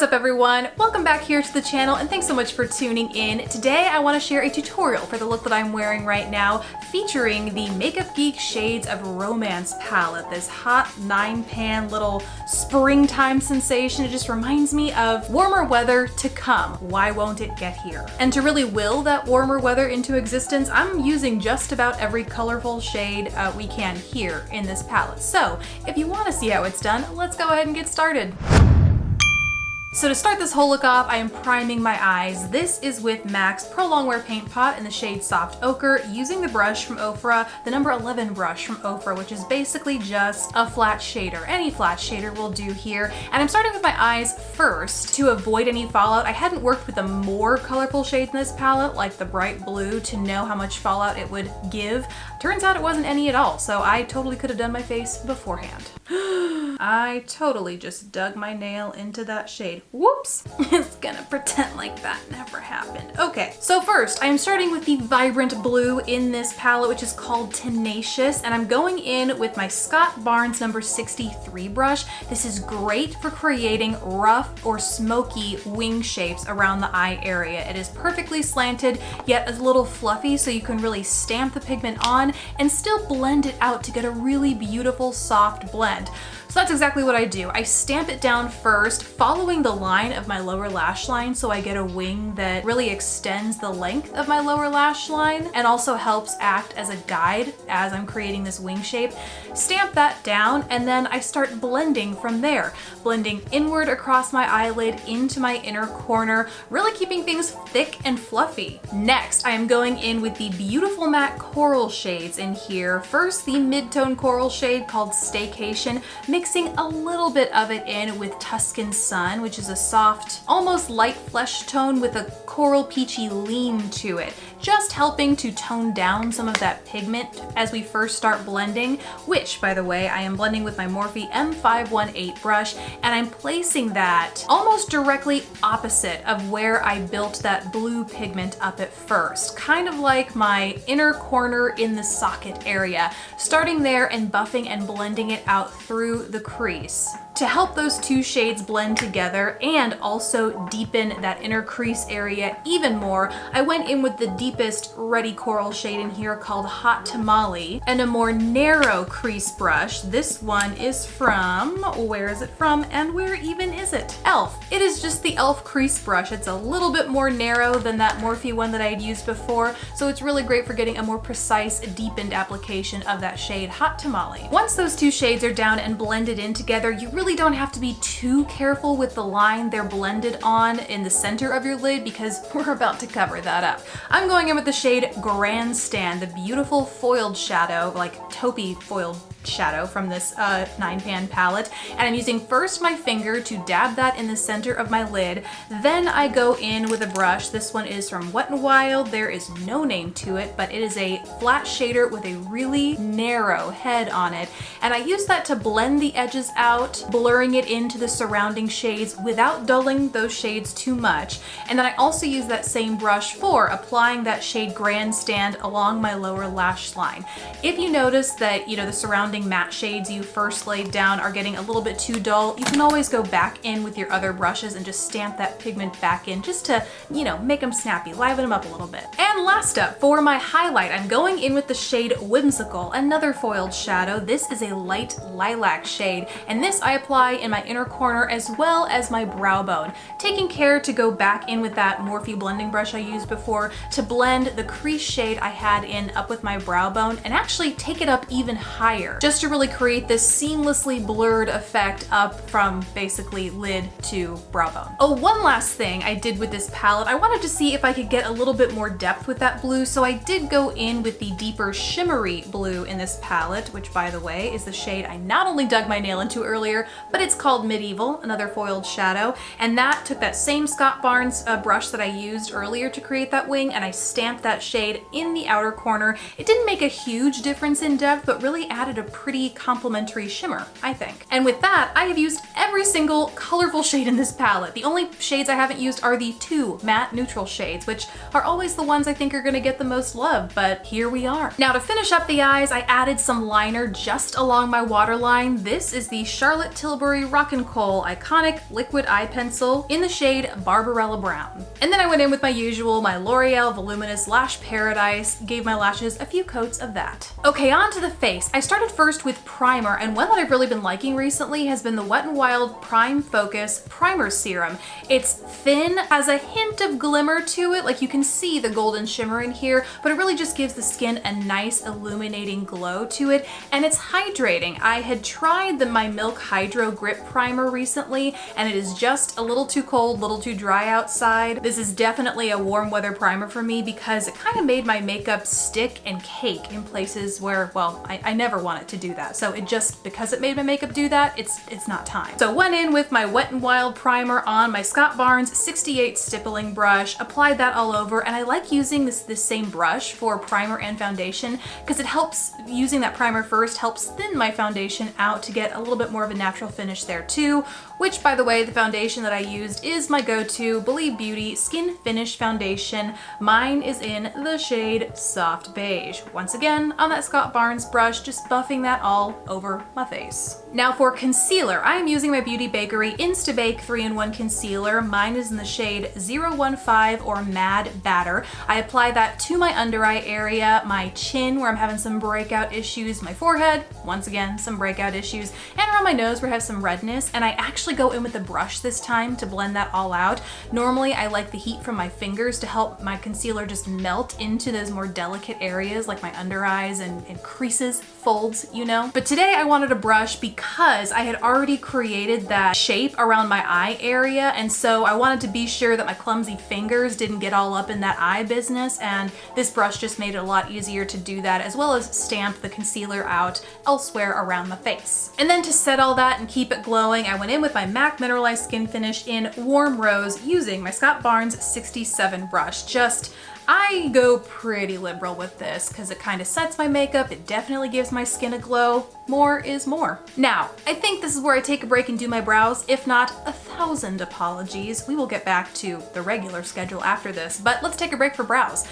What's up everyone? Welcome back here to the channel and thanks so much for tuning in. Today I want to share a tutorial for the look that I'm wearing right now featuring the Makeup Geek Shades of Romance palette. This hot 9-pan little springtime sensation. It just reminds me of warmer weather to come. Why won't it get here? And to really will that warmer weather into existence, I'm using just about every colorful shade we can here in this palette. So if you want to see how it's done, let's go ahead and get started. So to start this whole look off, I am priming my eyes. This is with MAC's Pro Longwear Paint Pot in the shade Soft Ochre, using the brush from Ofra, the number 11 brush from Ofra, which is basically just a flat shader. Any flat shader will do here. And I'm starting with my eyes first to avoid any fallout. I hadn't worked with the more colorful shades in this palette, like the bright blue, to know how much fallout it would give. Turns out it wasn't any at all, so I totally could have done my face beforehand. I totally just dug my nail into that shade. Whoops! It's gonna pretend like that never happened. Okay, so first I am starting with the vibrant blue in this palette, which is called Tenacious, and I'm going in with my Scott Barnes number 63 brush. This is great for creating rough or smoky wing shapes around the eye area. It is perfectly slanted, yet a little fluffy, so you can really stamp the pigment on and still blend it out to get a really beautiful soft blend. So that's exactly what I do. I stamp it down first, following the line of my lower lash line, so I get a wing that really extends the length of my lower lash line and also helps act as a guide as I'm creating this wing shape. Stamp that down, and then I start blending from there. Blending inward across my eyelid into my inner corner, really keeping things thick and fluffy. Next, I am going in with the beautiful matte coral shades in here. First, the mid-tone coral shade called Staycation, mixing a little bit of it in with Tuscan Sun, which is a soft, almost light flesh tone with a coral peachy lean to it, just helping to tone down some of that pigment as we first start blending, which, by the way, I am blending with my Morphe M518 brush, and I'm placing that almost directly opposite of where I built that blue pigment up at first, kind of like my inner corner in the socket area, starting there and buffing and blending it out through the crease. To help those two shades blend together and also deepen that inner crease area even more, I went in with the deepest Ruddy Coral shade in here called Hot Tamale and a more narrow crease brush. This one is from, where is it from and where even is it? e.l.f. It is just the e.l.f. crease brush. It's a little bit more narrow than that Morphe one that I had used before, so it's really great for getting a more precise, deepened application of that shade Hot Tamale. Once those two shades are down and blended in together, you really don't have to be too careful with the line they're blended on in the center of your lid, because we're about to cover that up. I'm going in with the shade Grandstand, the beautiful foiled shadow, like taupey foiled shadow from this 9-pan palette, and I'm using first my finger to dab that in the center of my lid. Then I go in with a brush. This one is from Wet n Wild. There is no name to it, but it is a flat shader with a really narrow head on it, and I use that to blend the edges out, blurring it into the surrounding shades without dulling those shades too much. And then I also use that same brush for applying that shade Grandstand along my lower lash line. If you notice that, the surrounding matte shades you first laid down are getting a little bit too dull, you can always go back in with your other brushes and just stamp that pigment back in just to, make them snappy, liven them up a little bit. And last up, for my highlight, I'm going in with the shade Whimsical, another foiled shadow. This is a light lilac shade, and this I apply in my inner corner as well as my brow bone, taking care to go back in with that Morphe blending brush I used before to blend the crease shade I had in up with my brow bone and actually take it up even higher, just to really create this seamlessly blurred effect up from basically lid to brow bone. Oh, one last thing I did with this palette, I wanted to see if I could get a little bit more depth with that blue, so I did go in with the deeper shimmery blue in this palette, which, by the way, is the shade I not only dug my nail into earlier, but it's called Medieval, another foiled shadow, and that took that same Scott Barnes brush that I used earlier to create that wing, and I stamped that shade in the outer corner. It didn't make a huge difference in depth, but really added a pretty complementary shimmer, I think. And with that, I have used every single colorful shade in this palette. The only shades I haven't used are the 2 matte neutral shades, which are always the ones I think are gonna get the most love, but here we are. Now to finish up the eyes, I added some liner just along my waterline. This is the Charlotte Tilbury Rockin' Coal Iconic Liquid Eye Pencil in the shade Barbarella Brown. And then I went in with my usual, my L'Oreal Voluminous Lash Paradise, gave my lashes a few coats of that. Okay, on to the face. I started first with primer, and one that I've really been liking recently has been the Wet n Wild Prime Focus Primer Serum. It's thin, has a hint of glimmer to it, like you can see the golden shimmer in here, but it really just gives the skin a nice illuminating glow to it, and it's hydrating. I had tried the My Milk Hydro Grip Primer recently, and it is just a little too cold, a little too dry outside. This is definitely a warm weather primer for me because it kind of made my makeup stick and cake in places where, well, I never want it to do that. So it just, because it made my makeup do that, it's not time. So went in with my Wet n Wild primer on my Scott Barnes 68 stippling brush, applied that all over, and I like using this same brush for primer and foundation because it helps, using that primer first helps thin my foundation out to get a little bit more of a natural finish there too, which, by the way, the foundation that I used is my go-to Believe Beauty Skin Finish foundation. Mine is in the shade Soft Beige. Once again, on that Scott Barnes brush, just buffing that all over my face. Now for concealer, I am using my Beauty Bakery Instabake 3-in-1 concealer. Mine is in the shade 015 or Mad Batter. I apply that to my under eye area, my chin where I'm having some breakout issues, my forehead, once again, some breakout issues, and around my nose where I have some redness, and I actually go in with a brush this time to blend that all out. Normally, I like the heat from my fingers to help my concealer just melt into those more delicate areas like my under eyes and creases, folds, you know. But today I wanted a brush because I had already created that shape around my eye area, and so I wanted to be sure that my clumsy fingers didn't get all up in that eye business, and this brush just made it a lot easier to do that, as well as stamp the concealer out elsewhere around the face. And then to set all that and keep it glowing, I went in with my MAC Mineralize Skinfinish in Warm Rose using my Scott Barnes 67 brush. I go pretty liberal with this because it kind of sets my makeup, it definitely gives my skin a glow. More is more. Now, I think this is where I take a break and do my brows. If not, 1,000 apologies. We will get back to the regular schedule after this, but let's take a break for brows.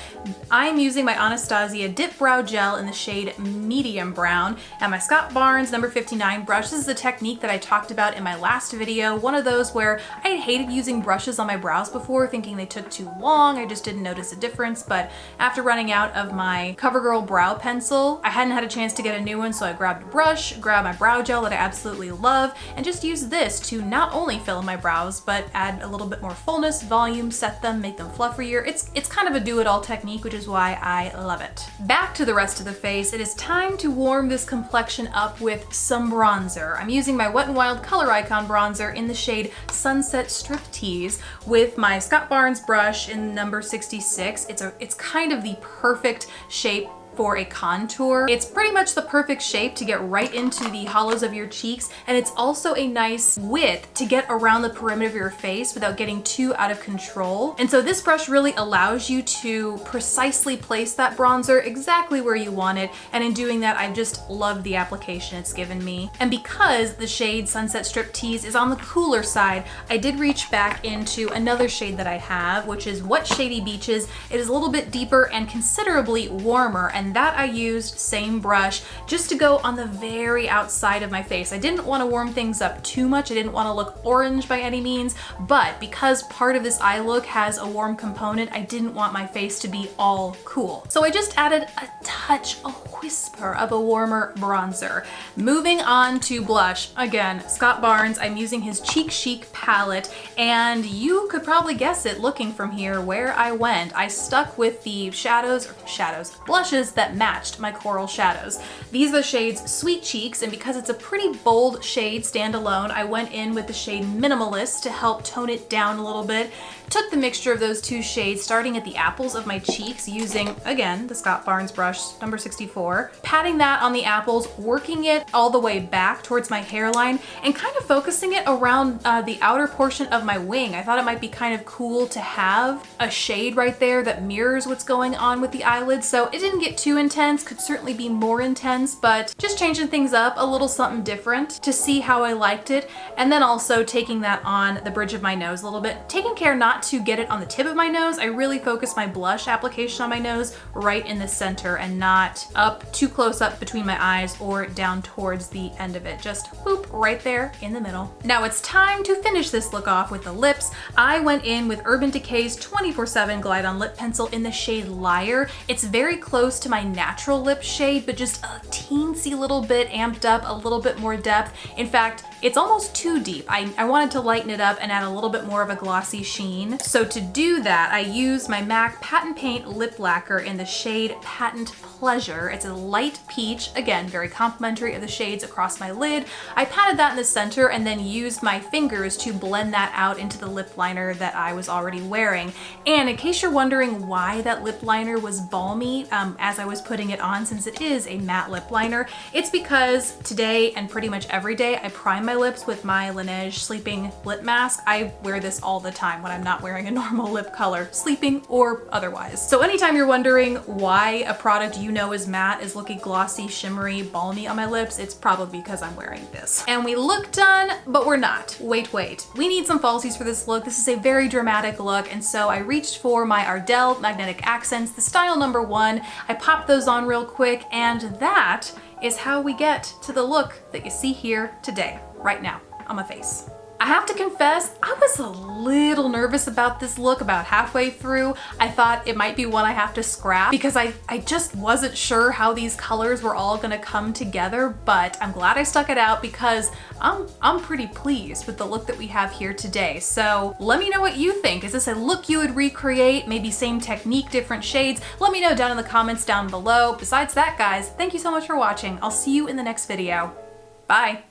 I'm using my Anastasia Dip Brow Gel in the shade Medium Brown and my Scott Barnes number 59 brush. This is a technique that I talked about in my last video, one of those where I had hated using brushes on my brows before, thinking they took too long, I just didn't notice a difference, but after running out of my CoverGirl brow pencil, I hadn't had a chance to get a new one, so I grabbed a brush, grabbed my brow gel that I absolutely love, and just used this to not only fill in my brows, but add a little bit more fullness, volume, set them, make them fluffier. It's kind of a do-it-all technique, which is why I love it. Back to the rest of the face, it is time to warm this complexion up with some bronzer. I'm using my Wet n Wild Color Icon bronzer in the shade Sunset Striptease with my Scott Barnes brush in number 66. It's kind of the perfect shape for a contour. It's pretty much the perfect shape to get right into the hollows of your cheeks, and it's also a nice width to get around the perimeter of your face without getting too out of control. And so this brush really allows you to precisely place that bronzer exactly where you want it, and in doing that, I just love the application it's given me. And because the shade Sunset Striptease is on the cooler side, I did reach back into another shade that I have, which is What Shady Beaches. It is a little bit deeper and considerably warmer, and that I used same brush just to go on the very outside of my face. I didn't want to warm things up too much. I didn't want to look orange by any means, but because part of this eye look has a warm component, I didn't want my face to be all cool. So I just added a touch, a whisper of a warmer bronzer. Moving on to blush. Again, Scott Barnes, I'm using his Cheek Chic palette, and you could probably guess it looking from here where I went. I stuck with the blushes that matched my coral shadows. These are the shades Sweet Cheeks, and because it's a pretty bold shade standalone, I went in with the shade Minimalist to help tone it down a little bit. Took the mixture of those two shades, starting at the apples of my cheeks using, again, the Scott Barnes brush number 64, patting that on the apples, working it all the way back towards my hairline, and kind of focusing it around the outer portion of my wing. I thought it might be kind of cool to have a shade right there that mirrors what's going on with the eyelids, so it didn't get too intense, could certainly be more intense, but just changing things up, a little something different to see how I liked it. And then also taking that on the bridge of my nose a little bit, taking care not to get it on the tip of my nose. I really focus my blush application on my nose right in the center and not up too close up between my eyes or down towards the end of it. Just whoop right there in the middle. Now it's time to finish this look off with the lips. I went in with Urban Decay's 24/7 Glide On Lip Pencil in the shade Liar. It's very close to my natural lip shade, but just a teensy little bit amped up, a little bit more depth. In fact, it's almost too deep. I wanted to lighten it up and add a little bit more of a glossy sheen. So to do that, I used my MAC Patent Paint Lip Lacquer in the shade Patent Pleasure. It's a light peach, again, very complimentary of the shades across my lid. I patted that in the center and then used my fingers to blend that out into the lip liner that I was already wearing. And in case you're wondering why that lip liner was balmy as I was putting it on, since it is a matte lip liner, it's because today and pretty much every day I prime my lips with my Laneige Sleeping Lip Mask. I wear this all the time when I'm not wearing a normal lip color, sleeping or otherwise. So anytime you're wondering why a product you know is matte is looking glossy, shimmery, balmy on my lips, it's probably because I'm wearing this. And we look done, but we're not. Wait. We need some falsies for this look. This is a very dramatic look, and so I reached for my Ardell Magnetic Accents, the style number 1. I popped those on real quick, and that is how we get to the look that you see here today, right now, on my face. I have to confess, I was a little nervous about this look about halfway through. I thought it might be one I have to scrap because I just wasn't sure how these colors were all gonna come together, but I'm glad I stuck it out because I'm pretty pleased with the look that we have here today. So let me know what you think. Is this a look you would recreate? Maybe same technique, different shades? Let me know down in the comments down below. Besides that, guys, thank you so much for watching. I'll see you in the next video. Bye.